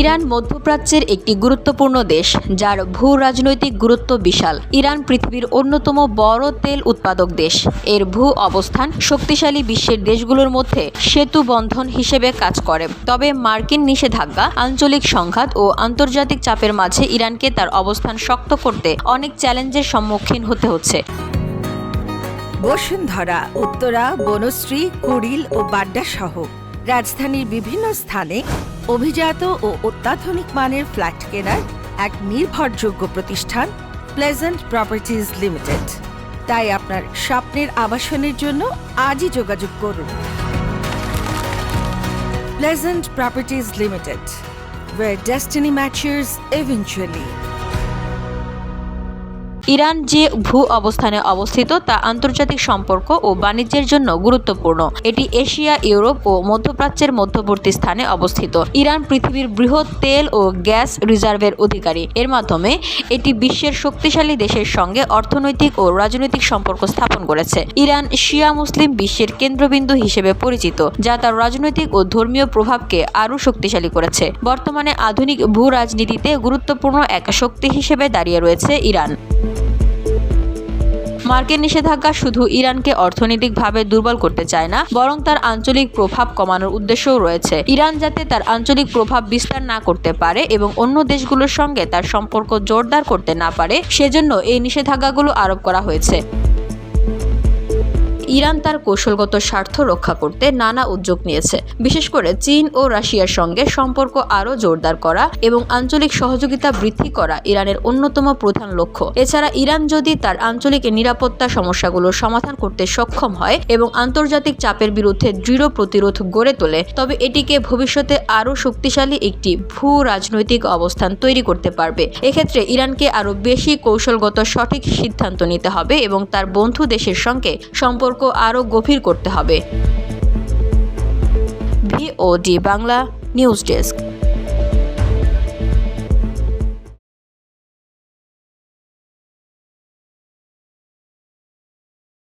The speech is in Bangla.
ইরান মধ্যপ্রাচ্যের একটি গুরুত্বপূর্ণ দেশ, যার ভূ রাজনৈতিক গুরুত্ব বিশাল। ইরান পৃথিবীর অন্যতম বড় তেল উৎপাদক দেশ। এর ভূ অবস্থান শক্তিশালী বিশ্বের দেশগুলোর মধ্যে সেতু বন্ধন হিসেবে কাজ করে। তবে মার্কিন নিষেধাজ্ঞা, আঞ্চলিক সংঘাত ও আন্তর্জাতিক চাপের মাঝে ইরানকে তার অবস্থান শক্ত করতে অনেক চ্যালেঞ্জের সম্মুখীন হতে হচ্ছে। বসুন্ধরা, উত্তরা, বনশ্রী, কুড়িল ও বাড্ডা সহ রাজধানীর বিভিন্ন স্থানে অভিজাত ও অত্যাধুনিক মানের ফ্ল্যাট কেনার এক নির্ভরযোগ্য প্রতিষ্ঠান প্লেজেন্ট প্রপার্টিজ লিমিটেড। তাই আপনার স্বপ্নের আবাসনের জন্য আজই যোগাযোগ করুন। Pleasant properties limited, where destiny matches eventually. Iran যে ভূ অবস্থানে অবস্থিত তা আন্তর্জাতিক সম্পর্ক ও বাণিজ্যের জন্য গুরুত্বপূর্ণ। এটি এশিয়া, ইউরোপ ও মধ্যপ্রাচ্যের মধ্যবর্তী স্থানে অবস্থিত। ইরান পৃথিবীর বৃহৎ তেল ও গ্যাস রিজার্ভের অধিকারী। এর মাধ্যমে এটি বিশ্বের শক্তিশালী দেশের সঙ্গে অর্থনৈতিক ও রাজনৈতিক সম্পর্ক স্থাপন করেছে। ইরান শিয়া মুসলিম বিশ্বের কেন্দ্রবিন্দু হিসেবে পরিচিত, যা তার রাজনৈতিক ও ধর্মীয় প্রভাবকে আরও শক্তিশালী করেছে। বর্তমানে আধুনিক ভূ রাজনীতিতে গুরুত্বপূর্ণ এক শক্তি হিসেবে দাঁড়িয়ে রয়েছে ইরান। মার্কিন নিষেধাজ্ঞা শুধু ইরানকে অর্থনৈতিকভাবে দুর্বল করতে চায় না, বরং তার আঞ্চলিক প্রভাব কমানোর উদ্দেশ্যও রয়েছে। ইরান যাতে তার আঞ্চলিক প্রভাব বিস্তার না করতে পারে এবং অন্য দেশগুলোর সঙ্গে তার সম্পর্ক জোরদার করতে না পারে, সেজন্য এই নিষেধাজ্ঞাগুলো আরোপ করা হয়েছে। ইরান তার কৌশলগত স্বার্থ রক্ষা করতে নানা উদ্যোগ নিয়েছে, বিশেষ করে চীন ও রাশিয়ার সঙ্গে সম্পর্ক আরও জোরদার করা এবং আঞ্চলিক সহযোগিতা বৃদ্ধি করা ইরানের অন্যতম প্রধান লক্ষ্য। এছাড়া ইরান যদি তার আঞ্চলিক নিরাপত্তা সমস্যাগুলোর সমাধান করতে সক্ষম হয় এবং আন্তর্জাতিক চাপের বিরুদ্ধে দৃঢ় প্রতিরোধ গড়ে তোলে, তবে এটিকে ভবিষ্যতে আরও শক্তিশালী একটি ভূ রাজনৈতিক অবস্থান তৈরি করতে পারবে। এক্ষেত্রে ইরানকে আরও বেশি কৌশলগত সঠিক সিদ্ধান্ত নিতে হবে এবং তার বন্ধু দেশের সঙ্গে সম্পর্ক আরও গভীর করতে হবে। VOD Bangla news desk.